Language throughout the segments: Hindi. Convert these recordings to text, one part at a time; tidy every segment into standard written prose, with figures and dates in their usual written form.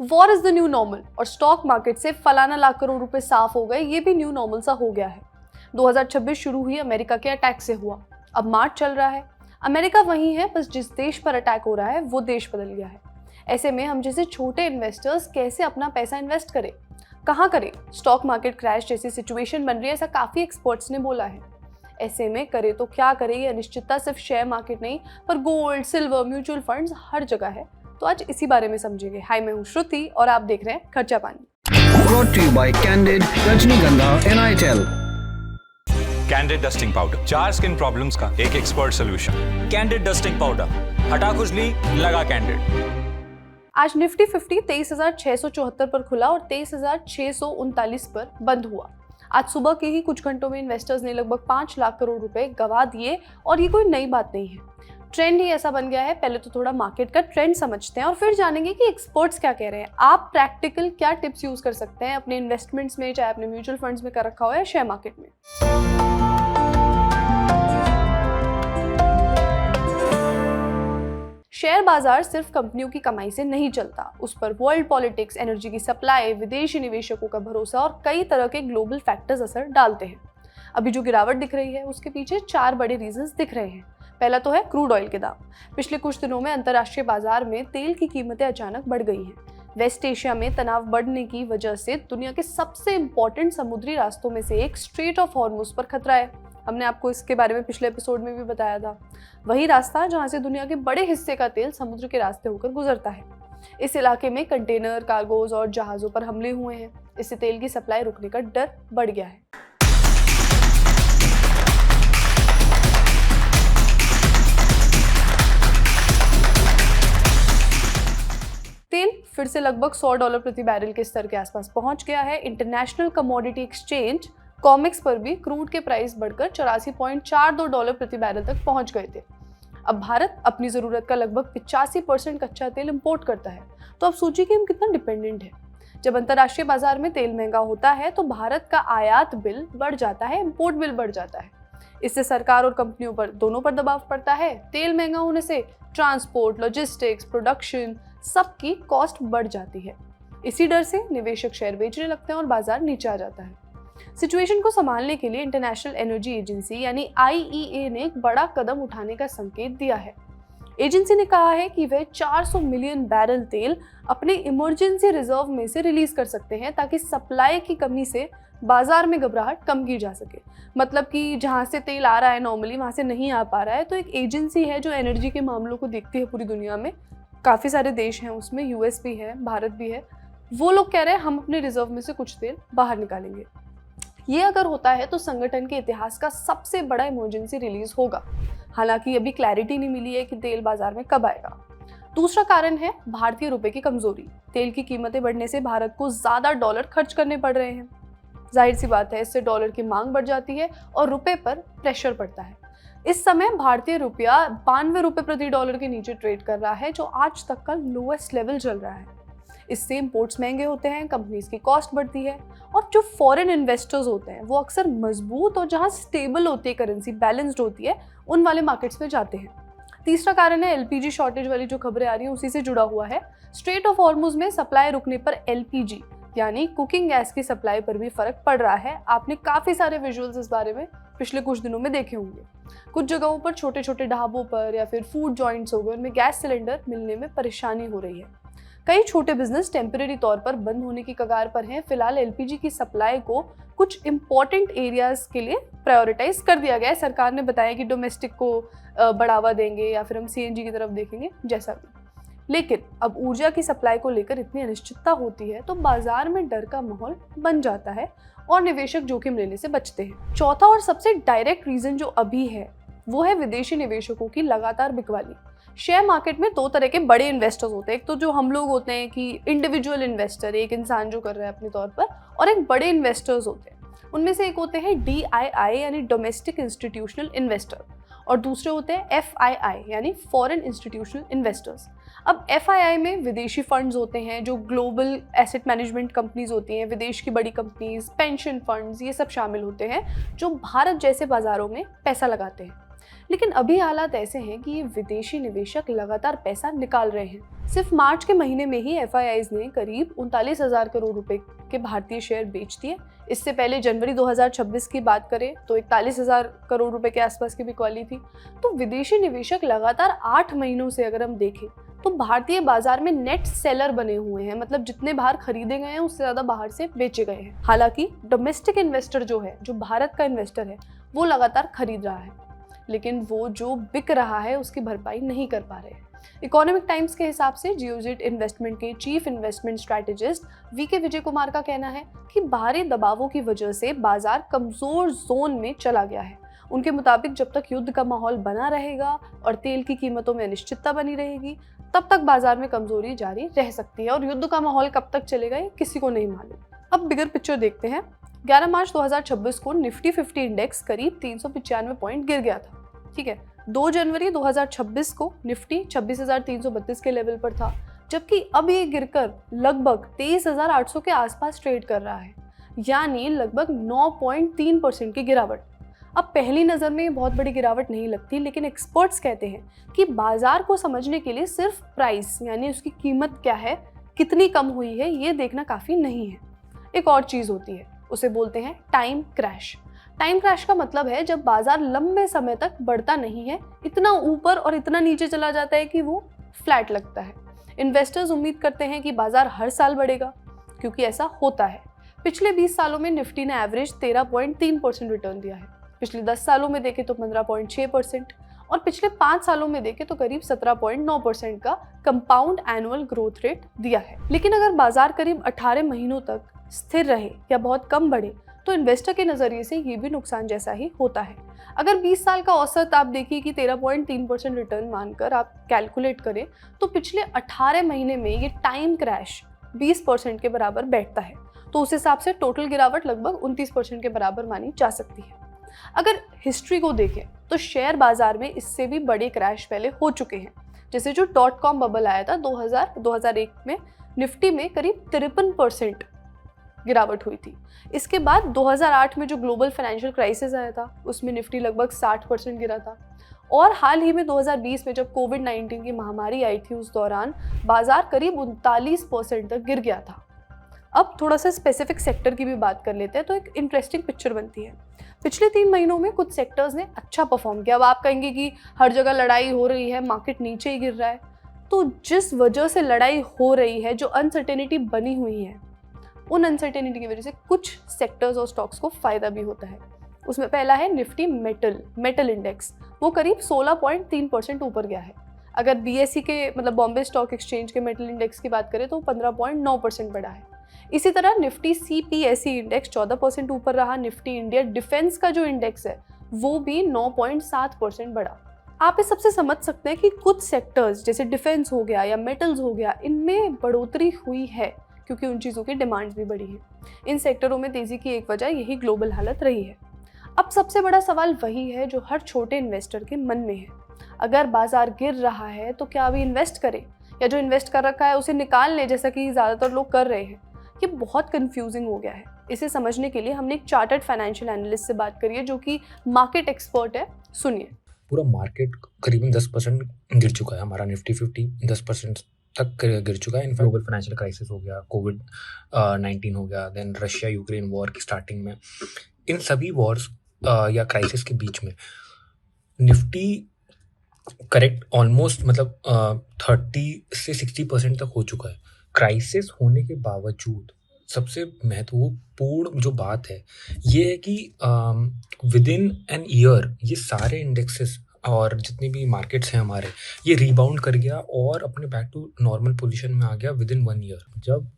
War is the new normal और स्टॉक मार्केट से फलाना लाख करोड़ रुपए साफ हो गए, ये भी न्यू नॉर्मल सा हो गया है। 2026 शुरू हुई अमेरिका के अटैक से हुआ, अब मार्च चल रहा है। अमेरिका वही है, बस जिस देश पर अटैक हो रहा है वो देश बदल गया है। ऐसे में हम जैसे छोटे इन्वेस्टर्स कैसे अपना पैसा इन्वेस्ट करें, कहाँ करें? स्टॉक मार्केट क्रैश जैसी सिचुएशन बन रही है, ऐसा काफी एक्सपर्ट्स ने बोला है। ऐसे में करें तो क्या करें? ये अनिश्चितता सिर्फ शेयर मार्केट नहीं पर गोल्ड, सिल्वर, म्यूचुअल फंड्स हर जगह है। तो आज इसी बारे में समझेंगे। हाय, मैं हूँ श्रुति और आप देख रहे हैं खर्चा पानी। Brought to you by Candid, Rajnigandha and ITEL. Candid dusting powder, 4 skin problems का एक expert solution. Candid dusting powder, हटा खुजली, लगा कैंडिड। आज निफ्टी 50 23,674 पर खुला और 23,639 पर बंद हुआ। आज सुबह के ही कुछ घंटों में इन्वेस्टर्स ने लगभग 5 लाख करोड़ रुपए गंवा दिए और ये कोई नई बात नहीं है, ट्रेंड ही ऐसा बन गया है। पहले तो थोड़ा मार्केट का ट्रेंड समझते हैं और फिर जानेंगे कि एक्सपर्ट्स क्या कह रहे हैं। आप प्रैक्टिकल क्या टिप्स यूज कर सकते हैं अपने इन्वेस्टमेंट्स में, चाहे अपने म्यूचुअल फंड्स में कर रखा हो या शेयर मार्केट में। शेयर बाजार सिर्फ कंपनियों की कमाई से नहीं चलता, उस पर वर्ल्ड पॉलिटिक्स, एनर्जी की सप्लाई, विदेशी निवेशकों का भरोसा और कई तरह के ग्लोबल फैक्टर्स असर डालते हैं। अभी जो गिरावट दिख रही है उसके पीछे 4 बड़े रीजंस दिख रहे हैं। पहला तो है क्रूड ऑयल के दाम। पिछले कुछ दिनों में अंतर्राष्ट्रीय बाजार में तेल की कीमतें अचानक बढ़ गई हैं। वेस्ट एशिया में तनाव बढ़ने की वजह से दुनिया के सबसे इंपॉर्टेंट समुद्री रास्तों में से एक स्ट्रेट ऑफ हॉर्मुज पर खतरा है। हमने आपको इसके बारे में पिछले एपिसोड में भी बताया था। वही रास्ता जहां से दुनिया के बड़े हिस्से का तेल समुद्र के रास्ते होकर गुजरता है। इस इलाके में कंटेनर, कार्गोज और जहाजों पर हमले हुए हैं। इससे तेल की सप्लाई रुकने का डर बढ़ गया है। तेल फिर से लगभग $100 प्रति बैरल के स्तर के आसपास पहुंच गया है। इंटरनेशनल कमोडिटी एक्सचेंज कॉमेक्स पर भी क्रूड के प्राइस बढ़कर $84.42 प्रति बैरल तक पहुंच गए थे। अब भारत अपनी जरूरत का लगभग 85% कच्चा तेल इंपोर्ट करता है। तो अब सोचिए कि हम कितना डिपेंडेंट है। जब अंतर्राष्ट्रीय बाजार में तेल महंगा होता है तो भारत का आयात बिल बढ़ जाता है, इंपोर्ट बिल बढ़ जाता है। इससे सरकार और कंपनियों पर दोनों पर दबाव पड़ता है। तेल महंगा होने से ट्रांसपोर्ट, लॉजिस्टिक्स, प्रोडक्शन सबकी कॉस्ट बढ़ जाती है। इसी डर से निवेशक शेयर बेचने लगते हैं और बाजार नीचे आ जाता है। सिचुएशन को संभालने के लिए इंटरनेशनल एनर्जी एजेंसी यानी IEA ने एक बड़ा कदम उठाने का संकेत दिया है। एजेंसी ने कहा है कि वह 400 मिलियन बैरल तेल अपने इमरजेंसी रिजर्व में से रिलीज कर सकते हैं ताकि सप्लाई की कमी से बाजार में घबराहट कम की जा सके। मतलब कि जहाँ से तेल आ रहा है नॉर्मली वहाँ से नहीं आ पा रहा है, तो एक एजेंसी है जो एनर्जी के मामलों को देखती है पूरी दुनिया में। काफ़ी सारे देश हैं उसमें, US भी है, भारत भी है। वो लोग कह रहे हैं हम अपने रिजर्व में से कुछ तेल बाहर निकालेंगे। ये अगर होता है तो संगठन के इतिहास का सबसे बड़ा इमरजेंसी रिलीज होगा। हालांकि अभी क्लैरिटी नहीं मिली है कि तेल बाजार में कब आएगा। दूसरा कारण है भारतीय रुपए की कमजोरी। तेल की कीमतें बढ़ने से भारत को ज्यादा डॉलर खर्च करने पड़ रहे हैं। जाहिर सी बात है, इससे डॉलर की मांग बढ़ जाती है और रुपए पर प्रेशर पड़ता है। इस समय भारतीय रुपया 92 रुपए प्रति डॉलर के नीचे ट्रेड कर रहा है, जो आज तक का लोएस्ट लेवल चल रहा है। इससे इंपोर्ट्स महंगे होते हैं, कंपनीज की कॉस्ट बढ़ती है और जो फॉरेन इन्वेस्टर्स होते हैं वो अक्सर मजबूत और जहां स्टेबल होती है करेंसी, बैलेंस्ड होती है, उन वाले मार्केट्स में जाते हैं। तीसरा कारण है LPG शॉर्टेज वाली जो खबरें आ रही हैं उसी से जुड़ा हुआ है। स्ट्रेट ऑफ हॉर्मुज में सप्लाई रुकने पर LPG यानी कुकिंग गैस की सप्लाई पर भी फर्क पड़ रहा है। आपने काफी सारे विजुअल्स इस बारे में पिछले कुछ दिनों में देखे होंगे। कुछ जगहों पर छोटे छोटे ढाबों पर या फिर फूड जॉइंट्स हो गए, उनमें गैस सिलेंडर मिलने में परेशानी हो रही है। कई छोटे बिजनेस टेम्परेरी तौर पर बंद होने की कगार पर हैं। फिलहाल LPG की सप्लाई को कुछ इंपॉर्टेंट एरियाज के लिए प्रायोरिटाइज कर दिया गया है। सरकार ने बताया कि डोमेस्टिक को बढ़ावा देंगे या फिर हम CNG की तरफ देखेंगे, जैसा भी। लेकिन अब ऊर्जा की सप्लाई को लेकर इतनी अनिश्चितता होती है तो बाजार में डर का माहौल बन जाता है और निवेशक जोखिम लेने से बचते हैं। चौथा और सबसे डायरेक्ट रीजन जो अभी है वो है विदेशी निवेशकों की लगातार बिकवाली। शेयर मार्केट में 2 तरह के बड़े इन्वेस्टर्स होते हैं। एक तो जो हम लोग होते हैं कि इंडिविजुअल इन्वेस्टर, एक इंसान जो कर रहा है अपने तौर पर, और एक बड़े इन्वेस्टर्स होते हैं। उनमें से एक होते हैं DII यानी डोमेस्टिक इंस्टीट्यूशनल इन्वेस्टर और दूसरे होते हैं FII यानी फॉरेन इंस्टीट्यूशनल इन्वेस्टर्स। अब FII में विदेशी फंड्स होते हैं, जो ग्लोबल एसेट मैनेजमेंट कंपनीज होती हैं, विदेश की बड़ी कंपनीज, पेंशन फंड्स, ये सब शामिल होते हैं जो भारत जैसे बाजारों में पैसा लगाते हैं। लेकिन अभी हालात ऐसे हैं कि ये विदेशी निवेशक लगातार पैसा निकाल रहे हैं। सिर्फ मार्च के महीने में ही एफआईआईज ने करीब 39,000 करोड़ रुपए के भारतीय शेयर बेच दिए। इससे पहले जनवरी 2026 की बात करें तो 41,000 करोड़ रुपए के आसपास की बिकवाली थी। तो विदेशी निवेशक लगातार 8 महीनों से अगर हम देखें तो भारतीय बाजार में नेट सेलर बने हुए हैं, मतलब जितने बाहर खरीदे गए हैं उससे ज्यादा बाहर से बेचे गए हैं। हालांकि डोमेस्टिक इन्वेस्टर जो है, जो भारत का इन्वेस्टर है, वो लगातार खरीद रहा है, लेकिन वो जो बिक रहा है उसकी भरपाई नहीं कर पा रहे हैं। इकोनॉमिक टाइम्स के हिसाब से जियोजिट इन्वेस्टमेंट के chief investment strategist VK Vijay Kumar का कहना है कि बाहरी दबावों की वजह से बाजार कमजोर जोन में चला गया है। उनके मुताबिक जब तक युद्ध का माहौल बना रहेगा और तेल की कीमतों में अनिश्चितता बनी रहेगी, तब तक बाजार में कमजोरी जारी रह सकती है। और युद्ध का माहौल कब तक चलेगा ये किसी को नहीं मालूम। अब बिगर पिक्चर देखते हैं। 11 मार्च 2026 को निफ्टी 50 इंडेक्स करीब 395 पॉइंट गिर गया था। ठीक है, 2 जनवरी 2026 को निफ्टी 26,332 के लेवल पर था, जबकि अब ये गिरकर लगभग 23,800 के आसपास ट्रेड कर रहा है, यानी लगभग 9.3% की गिरावट। अब पहली नज़र में ये बहुत बड़ी गिरावट नहीं लगती, लेकिन एक्सपर्ट्स कहते हैं कि बाजार को समझने के लिए सिर्फ प्राइस यानी उसकी कीमत क्या है, कितनी कम हुई है, ये देखना काफ़ी नहीं है। एक और चीज़ होती है, उसे बोलते हैं टाइम क्रैश। टाइम क्रैश का मतलब है जब बाजार लंबे समय तक बढ़ता नहीं है, इतना ऊपर और इतना नीचे चला जाता है कि वो फ्लैट लगता है। इन्वेस्टर्स उम्मीद करते हैं कि बाजार हर साल बढ़ेगा, क्योंकि ऐसा होता है। पिछले 20 सालों में निफ्टी ने एवरेज 13.3% रिटर्न दिया है। पिछले 10 सालों में देखें तो 15.6% और पिछले 5 सालों में देखें तो करीब 17.9% का कंपाउंड एनुअल ग्रोथ रेट दिया है। लेकिन अगर बाजार करीब 18 महीनों तक स्थिर रहे या बहुत कम बढ़े तो इन्वेस्टर के नज़रिए से ये भी नुकसान जैसा ही होता है। अगर 20 साल का औसत आप देखिए कि 13.3% रिटर्न मानकर आप कैलकुलेट करें तो पिछले 18 महीने में ये टाइम क्रैश 20% के बराबर बैठता है, तो उस हिसाब से टोटल गिरावट लगभग 29% के बराबर मानी जा सकती है। अगर हिस्ट्री को देखें तो शेयर बाजार में इससे भी बड़े क्रैश पहले हो चुके हैं, जैसे जो .com बबल आया था 2000-2001 में निफ्टी में करीब 53% गिरावट हुई थी। इसके बाद 2008 में जो ग्लोबल फाइनेंशियल क्राइसिस आया था उसमें निफ्टी लगभग 60% गिरा था, और हाल ही में 2020 में जब कोविड-19 की महामारी आई थी उस दौरान बाजार करीब 39% तक गिर गया था। अब थोड़ा सा स्पेसिफिक सेक्टर की भी बात कर लेते हैं तो एक इंटरेस्टिंग पिक्चर बनती है। पिछले 3 महीनों में कुछ सेक्टर्स ने अच्छा परफॉर्म किया। अब आप कहेंगे कि हर जगह लड़ाई हो रही है, मार्केट नीचे ही गिर रहा है, तो जिस वजह से लड़ाई हो रही है, जो अनसर्टेनिटी बनी हुई है, उन अनसर्टेनिटी की वजह से कुछ सेक्टर्स और स्टॉक्स को फायदा भी होता है। उसमें पहला है निफ्टी मेटल इंडेक्स, वो करीब 16.3% ऊपर गया है। अगर बीएसई के मतलब बॉम्बे स्टॉक एक्सचेंज के मेटल इंडेक्स की बात करें तो 15.9% बढ़ा है। इसी तरह निफ्टी सीपीएसई इंडेक्स 14% ऊपर रहा। निफ्टी इंडिया डिफेंस का जो इंडेक्स है वो भी 9.7% बढ़ा। आप इस सबसे समझ सकते हैं कि कुछ सेक्टर्स जैसे डिफेंस हो गया या मेटल्स हो गया, इनमें बढ़ोतरी हुई है क्योंकि उन चीज़ों की डिमांड्स भी बढ़ी है। इन सेक्टरों में तेज़ी की एक वजह यही ग्लोबल हालत रही है। अब सबसे बड़ा सवाल वही है जो हर छोटे इन्वेस्टर के मन में है, अगर बाजार गिर रहा है तो क्या अभी इन्वेस्ट करें या जो इन्वेस्ट कर रखा है उसे निकाल लें, जैसा कि ज़्यादातर लोग कर रहे हैं। ये बहुत कंफ्यूजिंग हो गया है। इसे समझने के लिए हमने एक चार्टर्ड फाइनेंशियल एनालिस्ट से बात करी है जो कि मार्केट एक्सपर्ट है। सुनिए। पूरा मार्केट करीबन 10% गिर चुका है। हमारा निफ्टी 50 10% तक गिर चुका है। इनफैक्ट ग्लोबल फाइनेंशियल क्राइसिस हो गया, कोविड-19 हो गया, देन रशिया यूक्रेन वॉर की स्टार्टिंग में, इन सभी वॉर्स या क्राइसिस के बीच में निफ्टी करेक्ट ऑलमोस्ट मतलब 30 से 60% तक हो चुका है। क्राइसिस होने के बावजूद सबसे महत्वपूर्ण जो बात है ये है कि विद इन एन ईयर ये सारे इंडेक्सेस और जितने भी मार्केट्स हैं हमारे, ये रीबाउंड कर गया और अपने बैक टू नॉर्मल पोजीशन में आ गया विद इन 1 ईयर। जब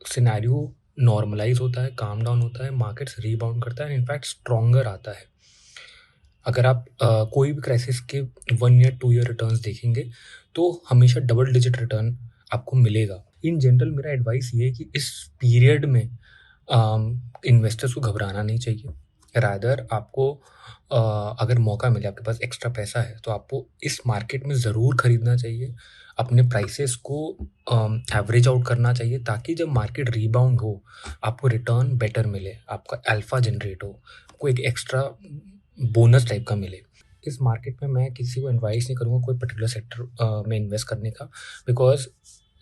सिनेरियो नॉर्मलाइज होता है, काम डाउन होता है, मार्केट्स रीबाउंड करता है, इनफैक्ट स्ट्रॉन्गर आता है। अगर आप कोई भी क्राइसिस के 1 ईयर 2 ईयर रिटर्न्स देखेंगे तो हमेशा डबल डिजिट रिटर्न आपको मिलेगा। इन जनरल मेरा एडवाइस ये है कि इस पीरियड में इन्वेस्टर्स को घबराना नहीं चाहिए। रादर आपको अगर मौका मिले, आपके पास एक्स्ट्रा पैसा है तो आपको इस मार्केट में ज़रूर ख़रीदना चाहिए। अपने प्राइसेस को एवरेज आउट करना चाहिए ताकि जब मार्केट रीबाउंड हो आपको रिटर्न बेटर मिले, आपका अल्फ़ा जनरेट हो, आपको एक एक्स्ट्रा बोनस टाइप का मिले। इस मार्केट में मैं किसी को एडवाइस नहीं करूँगा कोई पर्टिकुलर सेक्टर में इन्वेस्ट करने का, बिकॉज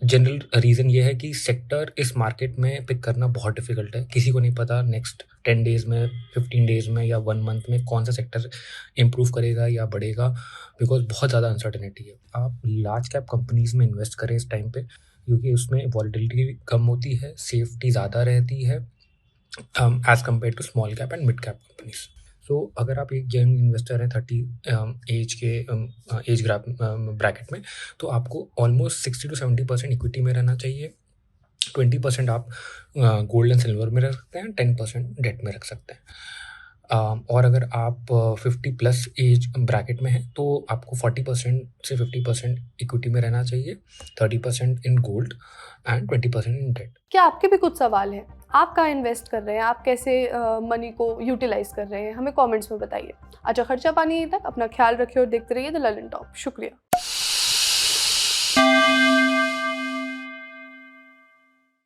जनरल रीज़न ये है कि सेक्टर इस मार्केट में पिक करना बहुत डिफिकल्ट है। किसी को नहीं पता नेक्स्ट 10 डेज़ में, 15 डेज़ में या 1 मंथ में कौन सा सेक्टर इम्प्रूव करेगा या बढ़ेगा, बिकॉज बहुत ज़्यादा अनसर्टेनिटी है। आप लार्ज कैप कंपनीज़ में इन्वेस्ट करें इस टाइम पे, क्योंकि उसमें वॉलेटिलिटी कम होती है, सेफ्टी ज़्यादा रहती है as compare to small cap and mid cap companies. So अगर आप एक यंग इन्वेस्टर हैं 30 एज के एज ब्रैकेट में, तो आपको ऑलमोस्ट 60 to 70% इक्विटी में रहना चाहिए, 20% आप गोल्ड एंड सिल्वर में रख सकते हैं, 10% डेट में रख सकते हैं। और अगर आप 50+ एज ब्रैकेट में हैं तो आपको 40% से 50% इक्विटी में रहना चाहिए, 30% in gold and 20% in debt. क्या आपके भी कुछ सवाल हैं? आप कहाँ इन्वेस्ट कर रहे हैं? आप कैसे मनी को यूटिलाइज कर रहे हैं? हमें कमेंट्स में बताइए। अच्छा, खर्चा पानी यहीं तक। अपना ख्याल रखिए और देखते रहिए द ललन टॉप। शुक्रिया।